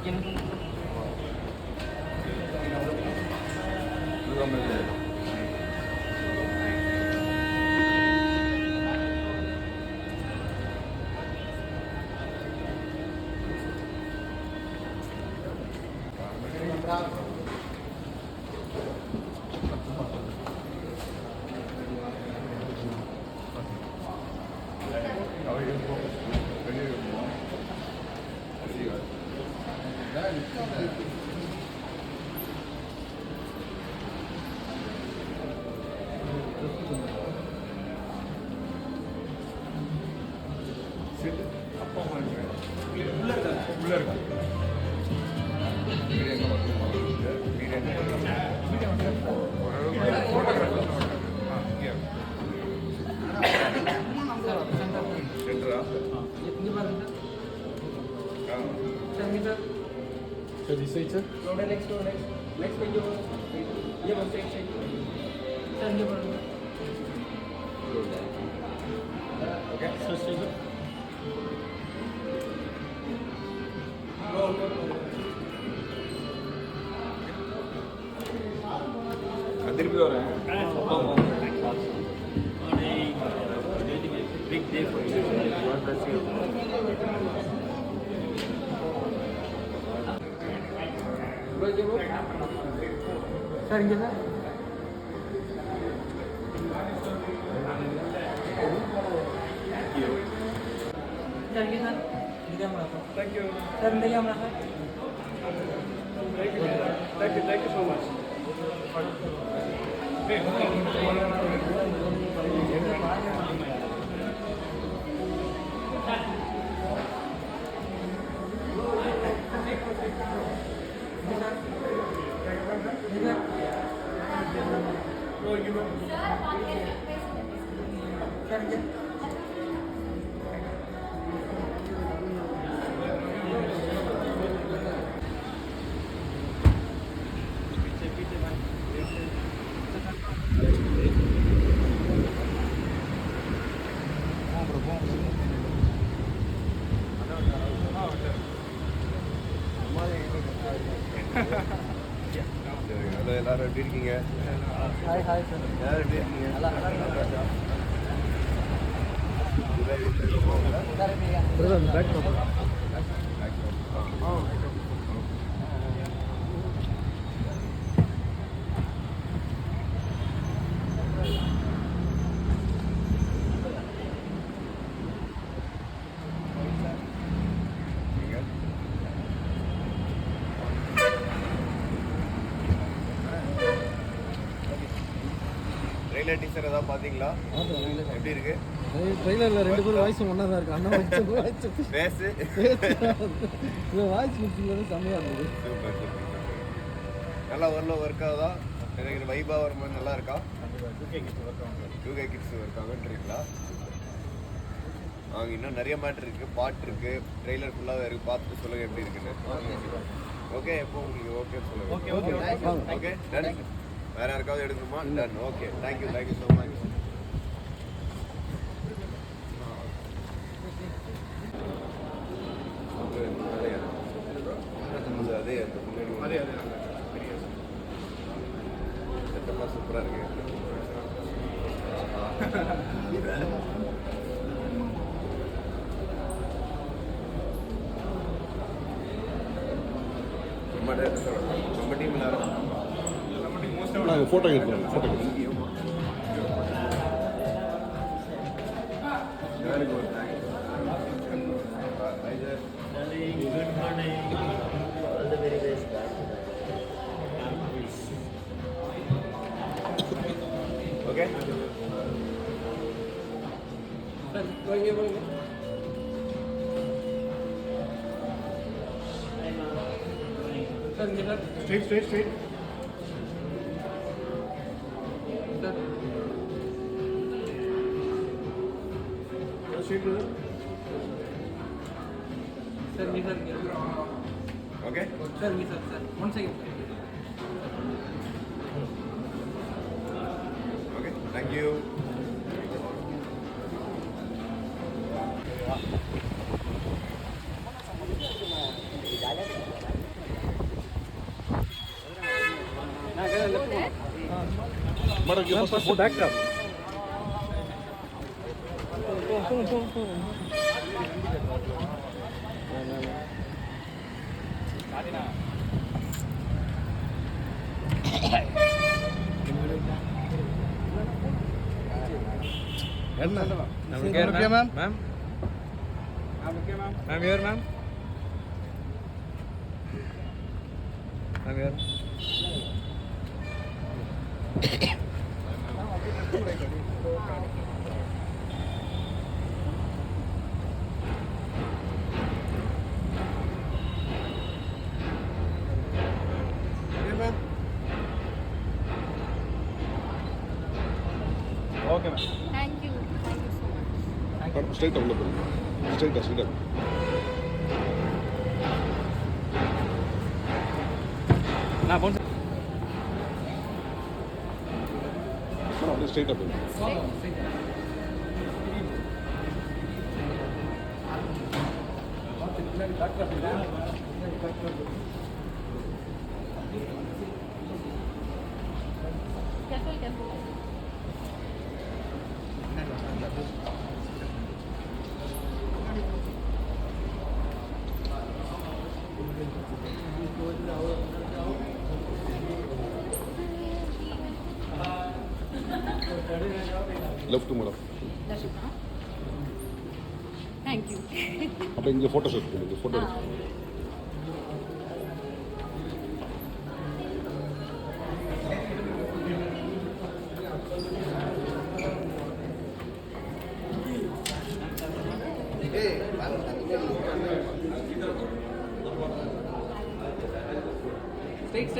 chicken. So this side, sir? Next page. Yeah, one side. Okay. So sir. திருப்பி வரேன் Big day for you. God bless you. Sir, இங்க sir. Sir, இங்க sir. இந்த camera sir. Thank you. Sir, இந்த camera sir. Thank you so much. Hello எல்லாரும் எப்படி இருக்கீங்க? Hi sir. எல்லாரும் எப்படி இருக்கீங்க? நல்லா ட்ரெய்லர் டீசர் ஏதாவது பார்த்தீங்களா? எப்படி இருக்கு? ட்ரெய்லரில் ரெண்டு பேரும் வாய்ஸும் ஒன்றா தான் இருக்கு. அண்ணன் வாய்ஸ் பேசு வாய்ஸ் மிக்சிங் செம்மையாக இருந்தது. Super super. நல்லா ஓரளவு ஒர்க் ஆகுதா? எனக்கு வைபாக வர மாதிரி நல்லா இருக்கா? 2K kids work ஆகுன்றீங்களா? அவங்க இன்னும் நிறைய மேட்ரு இருக்குது, பாட்டு இருக்குது, ட்ரெய்லர் ஃபுல்லாக இருக்குது. பார்த்துட்டு சொல்லுங்கள் எப்படி இருக்குன்னு. ஓகே, எப்போ உங்களுக்கு ஓகே சொல்லுங்கள். Okay done. வேறு யாருக்காவது எடுக்கணுமா? Done. Okay, thank you so much. அதே முன்னாடி செட்டப்பாக சூப்பராக இருக்கு. நம்ம டீம் எல்லாரும் நாங்கள் ஃபோட்டோ எடுக்கிறோம். Very good. Good morning. All the very best. Okay. Sir, போங்க. Sir, இங்க sir. Straight Sir. Sir, me sir. Okay. Sir, me sir. One second. Okay, thank you. Ma'am first bag drop என்ன நமக்கு okay ma'am ma'am okay ma'am ma'am here ma'am ma'am here okay ma'am Thank you so much. Straight உள்ள போடுங்க ஸ்ட்ரைட்டா ஸ்ட்ரைட்டா நான் phone அப்படியே ஸ்ட்ரைட்டா போடுங்க Careful, careful. Left madam Lashita. Thank you. அப்போ இங்கே ஃபோட்டோ ஷூட் பண்ணுங்க photo Straight.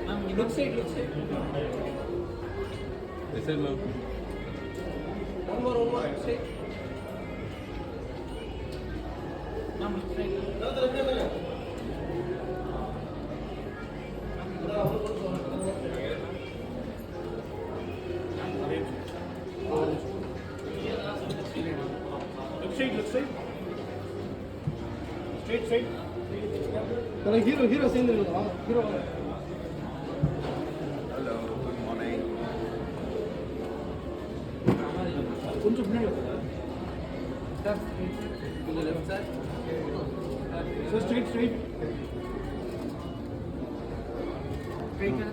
Ma'am, look straight. This is ma'am. One more, straight. Ma'am, look straight. Hero சேர்ந்துருக்கா ஹீரோ ஹலோ குட் மார்னிங் கொஞ்சம் முன்னாடி Sir, to the left side. So straight Straight, sir.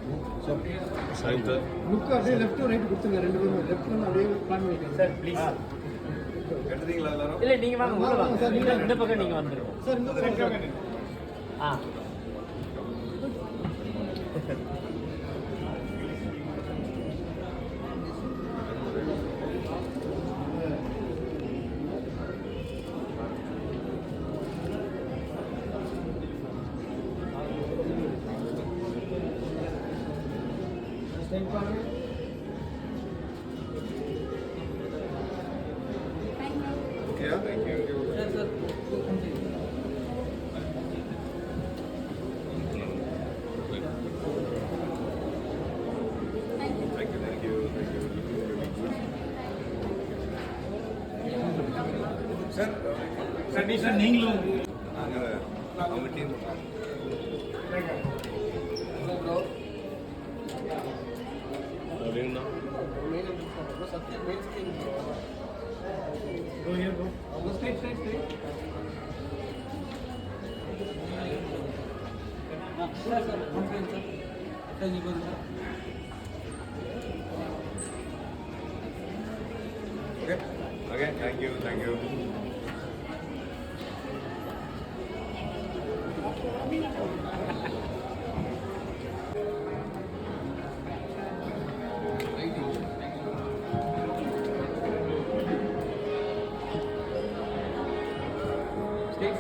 Side look அப்படியே left right கொடுத்துருங்க ரெண்டு பேரும் லெஃப்ட்ல இருந்து அப்படியே பிளான் பண்ணிக்கலாம் Sir, please. எடுத்தீங்களா எல்லாரும் இல்ல நீங்க வாங்க உள்ள வாங்க சார், நீங்க இந்த பக்கம் நீங்க வந்துருங்க சார் இந்த பக்கம் ஆ okay thank you sir. Thank you sir condition நீங்களும் நாங்கள் அவங்க டீம் வேணும்னா Straight. Sir, one side, sir. Sir, you go, sir. Okay thank you Straight.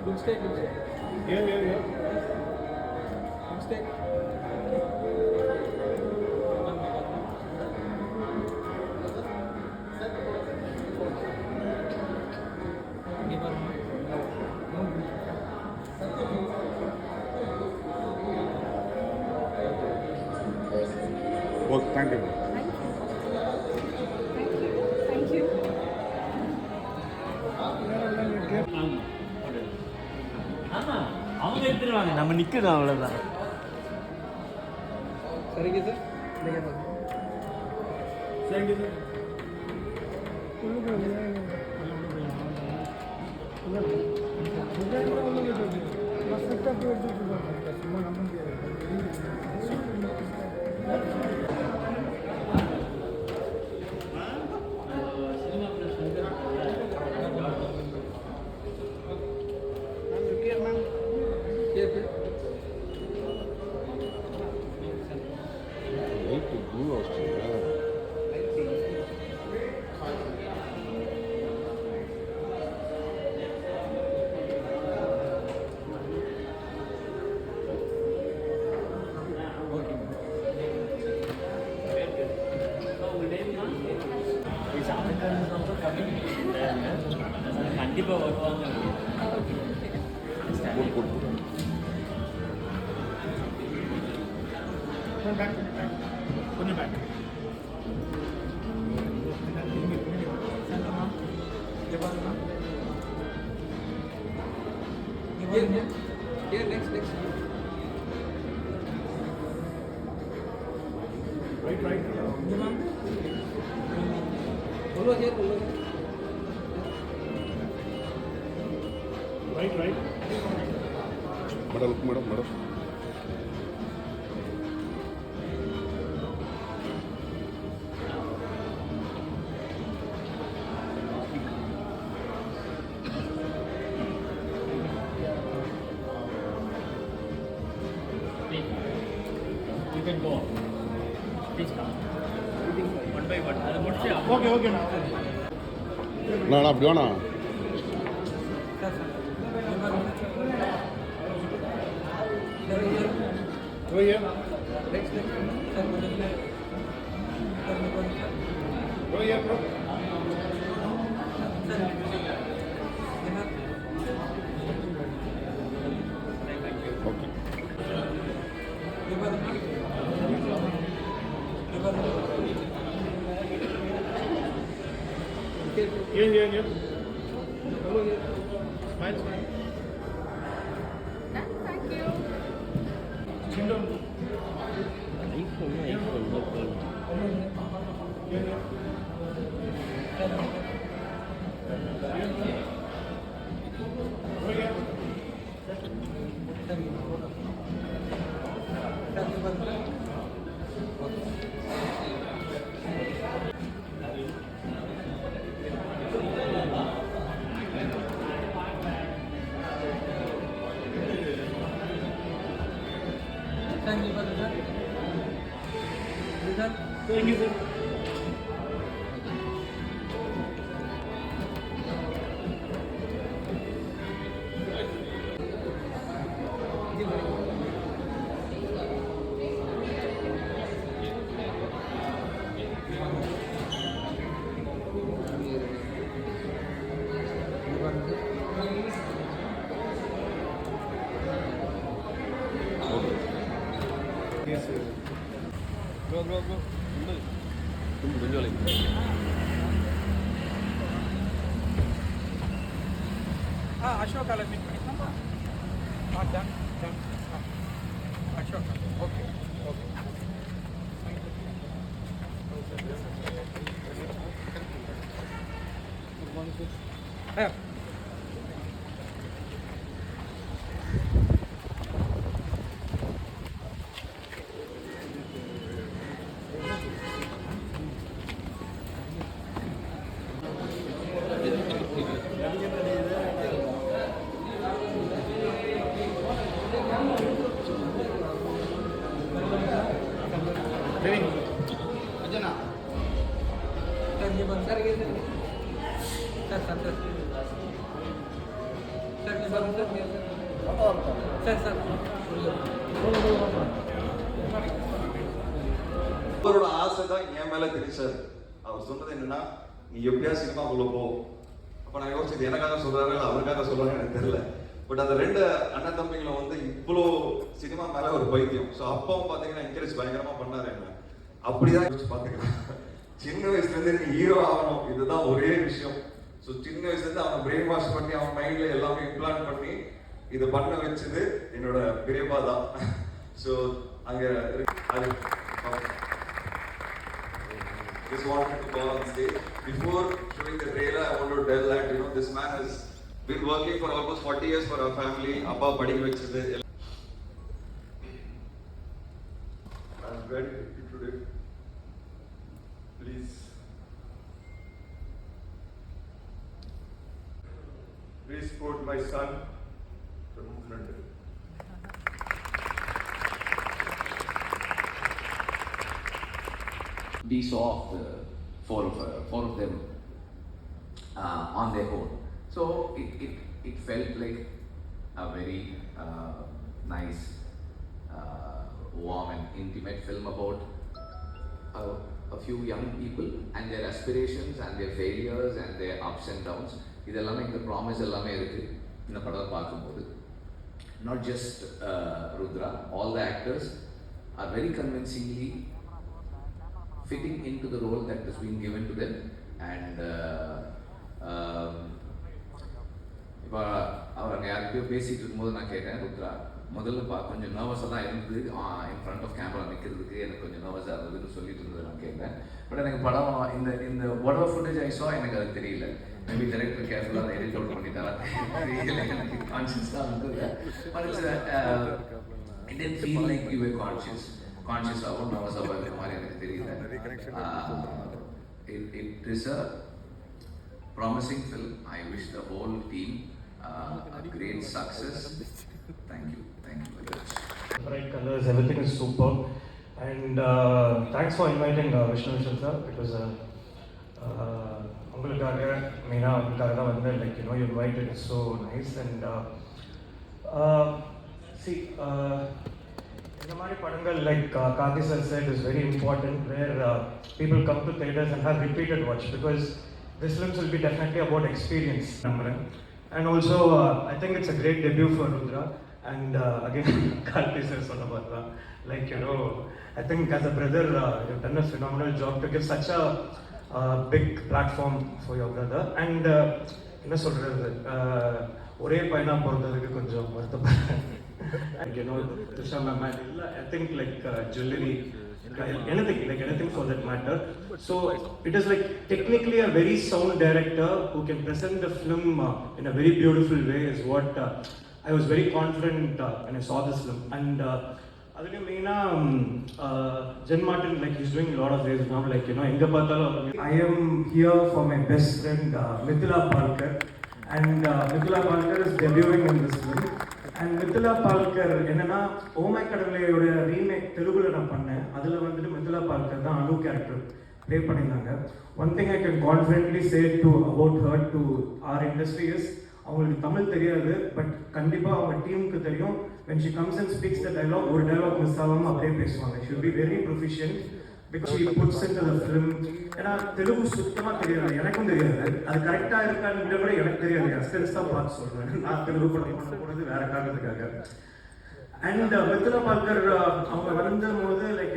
Look straight. Yeah. Look straight. Okay thank you Thank you. ஆமா அவங்க எடுத்துருவாங்க, நம்ம நிற்கணும் அவ்வளோதான். சரிங்க சார். சரிங்க சார். Light blue Australia. கண்டிப்பாக வருவாங்க. போட்டு கொஞ்சம் back. Next. Right. Follow here. Right. Madam look madam. You can go. Please come. One by one. அது முடிச்சு Okay. நான் அப்படி வேணா. Go here. Next. Go here, bro. Okay. Here. Follow here. Smile. Thank you. Chin down. Go here. Thank you, sir. Thank you, sir. Yes, sir. Bro. கொஞ்சம் Ashok, I'll meet you. Done. Ashok. Okay. Good morning, sir. அவரோட ஆசை தான் என் மேல தெரிச்சாரு. அவர் சொன்னது என்னன்னா, நீ எப்படியா சினிமாக்குள்ள போ. அப்ப நான் யோசிச்சது எனக்காக சொல்றாரு இல்லை அவருக்காக சொல்றாரு எனக்கு தெரியல. பட் அந்த ரெண்டு அண்ணன் தம்பிங்களும் வந்து இவ்வளோ சினிமா மேல ஒரு பைத்தியம். ஸோ அப்பாவும் பார்த்தீங்கன்னா என்கரேஜ் பயங்கரமா பண்ணாரு என்ன. அப்படிதான் யோசிச்சு பார்த்துக்கலாம். சின்ன வயசுல இருந்து நீ ஹீரோ ஆகணும், இதுதான் ஒரே விஷயம். ஸோ சின்ன வயசுல இருந்து அவனை பிரெயின் வாஷ் பண்ணி அவன் மைண்ட்ல எல்லாமே இம்ப்ளான்ட் பண்ணி இது பண்ண வச்சது என்னோட பெரியப்பா தான். ஸோ அங்கே அது just wanted to go on stage. Before showing the trailer, I want to tell that, you know, this man has been working for almost 40 years for our family. Appa padikka vechadu. I'm very happy today. Please support my son, the movement. We saw the four of them on their own. So it felt like a very nice, warm and intimate film about a few young people and their aspirations and their failures and their ups and downs. இதெல்லாமே இந்த promise எல்லாமே இருக்கு இந்த படம் பார்க்கும்போது. Not just Rudra, all the actors are very convincingly fitting into the role that has been given to them. And இப்போ அவர் யார்கிட்டயோ பேசிகிட்டு இருக்கும்போது நான் கேட்டேன், ருத்ரா முதல்ல கொஞ்சம் நர்வஸாக தான் இருந்தது, இன் ஃப்ரண்ட் ஆஃப் கேமரா நிற்கிறதுக்கு எனக்கு கொஞ்சம் நர்வஸாக இருந்ததுன்னு சொல்லிட்டு இருந்தது நான் கேட்டேன். பட் எனக்கு படம் இந்த whatever footage I saw எனக்கு அது தெரியல. மேபி டைரக்டர் கேர்ஃபுல்லாக எடிட் அவுட் பண்ணிட்டாரா தெரியல, எனக்கு கான்ஷியஸாக இருந்தது. But it didn't feel like you were கான்ஷியஸாகவும் நர்வஸாகவும் இருக்கிற மாதிரி எனக்கு தெரியல. It is a promising film. I wish the whole team a great success. Thank you very much. Bright colors, everything is superb. And thanks for inviting Vishnu Vishal sir. It was உங்களுக்காக மெயினாக உங்களுக்காக தான் வந்து like you invited, it's so nice. And see இந்த மாதிரி படங்கள் like Karthi sir said is very important, where people come to theaters and have repeated watch, because this films will be definitely about experience. And also I think it's a great debut for Rudra. And again Karthi sir சொன்ன மாதிரி தான், like I think as a brother you've done a phenomenal job to give such a big platform for your brother. And என்ன சொல்றது, ஒரே பையனா பிறந்ததுக்கு கொஞ்சம் வருத்தப்படுறேன். And Trisha ma'am, I think like jewelry, anything for that matter. So it is like technically a very sound director who can present the film in a very beautiful way is what I was very confident when I saw this film. And அதுலயும் மெயினா Jen Martin, like he's doing a lot of ways now, like எங்க பார்த்தாலும். I am here for my best friend Mithila Palkar, and Mithila Palkar is debuting in this film. And Mithila Palkar என்னன்னா ஓமை கடவுளையோட remake தெலுங்குல நான் பண்ணேன், அதுல வந்துட்டு Mithila Palkar தான் அனு கேரக்டர் ப்ளே பண்ணியிருந்தாங்க. One thing I can confidently say about her to our industry is, அவங்களுக்கு தமிழ் தெரியாது, பட் கண்டிப்பாக அவங்க டீமுக்கு தெரியும். when she comes and speaks the dialogue, ஒரு dialogue மிஸ் ஆகாமல் அப்படியே பேசுவாங்க. she will be very proficient because she puts into the film. ஏன்னா தெலுங்கு சுத்தமாக தெரியாது, எனக்கும் தெரியாது, அது கரெக்டாக இருக்கான்னு கூட எனக்கு தெரியாது. அஸ்டன்ஸ் தான் பார்த்து சொல்கிறேன், நான் தெலுங்கு படம் பண்ண போனது வேற காரணத்துக்காக. And Mithila Palkar அவங்க வரும்போது லைக்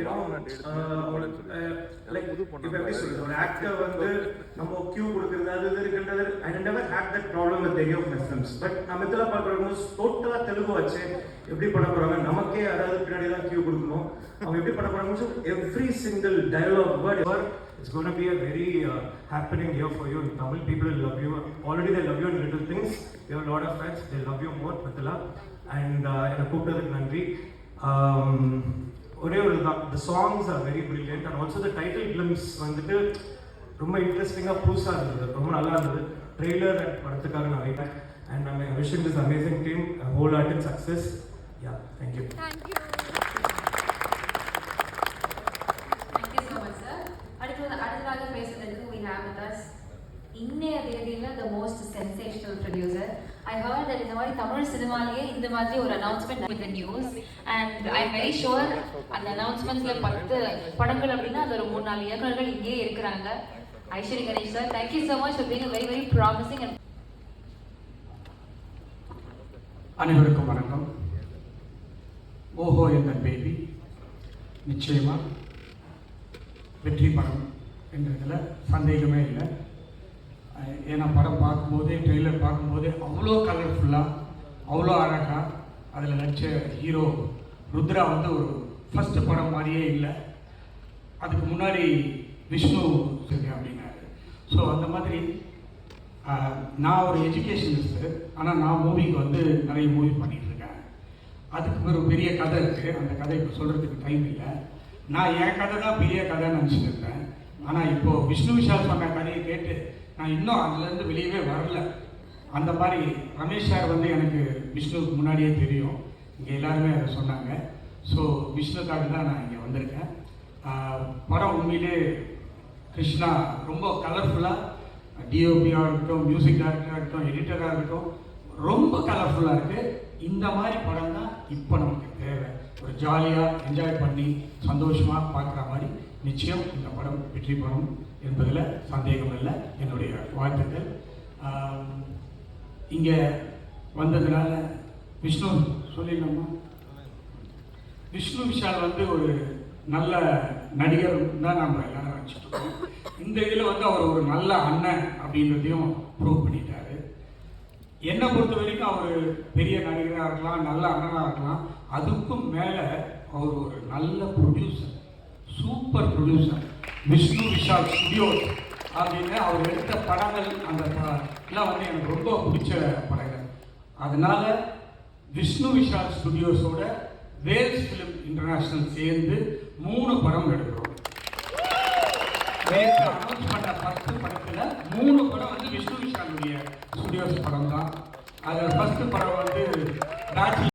லைக் இப்போ எப்படி சொல்றது, ஒரு ஆக்டர் வந்து நம்ம கியூ கொடுக்குறது அது இருக்குன்றது I never had that problem with any of my films. But நான் Mithila Palkar டோட்டலாக தெலுங்கு வச்சு எப்படி பண்ண போறாங்க, நமக்கே யாராவது பின்னாடி தான் கியூ கொடுக்கணும், அவங்க எப்படி பண்ண போறாங்க. Every single dialogue word, it's going to be a very happening year for you in Tamil. People will love you. Already they love you in little things. You have a lot of fans. They love you more, Mithila. And என்னை கூப்பிட்டதுக்கு நன்றி. ஒரே ஒரு தான், the songs are very brilliant, and also the title glimpse வந்துட்டு ரொம்ப இன்ட்ரெஸ்டிங்காக புதுசாக இருந்தது, ரொம்ப நல்லா இருந்தது. ட்ரெய்லர் படத்துக்காக நான் wait, and I'm wishing this amazing team a wholehearted success. Yeah, thank you. Thank you so much sir. அடுத்ததாக பேசுறதுக்கு we have with us இன்னைய தேதியில் the most sensational producer. I heard that இந்த மாதிரி தமிழ் சினிமாலேயே இந்த மாதிரி ஒரு announcement with the news, and I'm very sure அந்த announcementsல 10 படங்கள் அப்படின்னா அது ஒரு 3-4 இயக்குனர்கள் இங்கே இருக்கிறாங்க. Ishari Ganesh sir, thank you so much for being a very very promising and அனைவருக்கும் வணக்கம். ஓஹோ என்ற பேபி நிச்சயமாக வெற்றி படம் என்றதில் சந்தேகமே இல்லை. ஏன்னா படம் பார்க்கும்போதே ட்ரெய்லர் பார்க்கும்போதே அவ்வளோ கலர்ஃபுல்லாக அவ்வளோ அழகாக அதில் நடிச்ச ஹீரோ ருத்ரா வந்து ஒரு ஃபஸ்ட்டு படம் மாதிரியே இல்லை. அதுக்கு முன்னாடி விஷ்ணு சரி அப்படின்னாரு. ஸோ அந்த மாதிரி நான் ஒரு எஜுகேஷனிஸ்ட்டு, ஆனால் நான் மூவிக்கு வந்து நிறைய மூவி பண்ணிகிட்ருக்கேன். அதுக்கு ஒரு பெரிய கதை இருக்குது. அந்த கதை இப்போ சொல்கிறதுக்கு டைம் இல்லை. நான் என் கதை தான் பெரிய கதைன்னு நினச்சிட்டு இருந்தேன். ஆனால் இப்போது விஷ்ணு விஷால் சொன்ன கதையை கேட்டு நான் இன்னும் அதுலேருந்து வெளியவே வரல. அந்த மாதிரி ரமேஷ் சார் வந்து எனக்கு விஷ்ணுவுக்கு முன்னாடியே தெரியும். இங்கே எல்லாருமே அதை சொன்னாங்க. ஸோ விஷ்ணுக்காக தான் நான் இங்கே வந்திருக்கேன். படம் உண்மையிலே கிருஷ்ணா ரொம்ப கலர்ஃபுல்லாக, டிஓபியாக இருக்கட்டும், மியூசிக் டைரக்டராக இருக்கட்டும், எடிட்டராக இருக்கட்டும், ரொம்ப கலர்ஃபுல்லாக இருக்குது. இந்த மாதிரி படம் தான் இப்போ நமக்கு தேவை. ஒரு ஜாலியாக என்ஜாய் பண்ணி சந்தோஷமாக பார்க்குற மாதிரி நிச்சயம் இந்த படம் வெற்றி பெறும் என்பதில் சந்தேகம் இல்லை. என்னுடைய வாழ்த்துக்கள். இங்கே வந்ததுனால விஷ்ணு சொல்லிடலாமா? விஷ்ணு விஷால் வந்து ஒரு நல்ல நடிகர் தான் நம்ம எல்லாரும் நினச்சிட்ருக்கோம். இந்த இதில் வந்து அவர் ஒரு நல்ல அண்ணன் அப்படின்றதையும் ப்ரூவ் பண்ணிட்டாரு. என்னை பொறுத்த வரைக்கும் அவர் பெரிய நடிகராக இருக்கலாம், நல்ல அண்ணனாக இருக்கலாம். அதுக்கும் மேலே அவர் ஒரு நல்ல producer, super producer. Vishnu Vishal studios அப்படின்னு அவர் எடுத்த படங்கள் அந்த எல்லாம் வந்து எனக்கு ரொம்ப பிடிச்ச படங்கள். அதனால விஷ்ணு விஷால் ஸ்டுடியோஸோட வேல்ஸ் ஃபிலிம் இன்டர்நேஷனல் சேர்ந்து 3 படம் எடுக்கிறோம். அனௌன்ஸ் பண்ண 10 படத்தில் 3 படம் வந்து விஷ்ணு விஷாலுடைய ஸ்டுடியோஸ் படம் தான். அதில் ஃபர்ஸ்ட் படம் வந்து ராஜி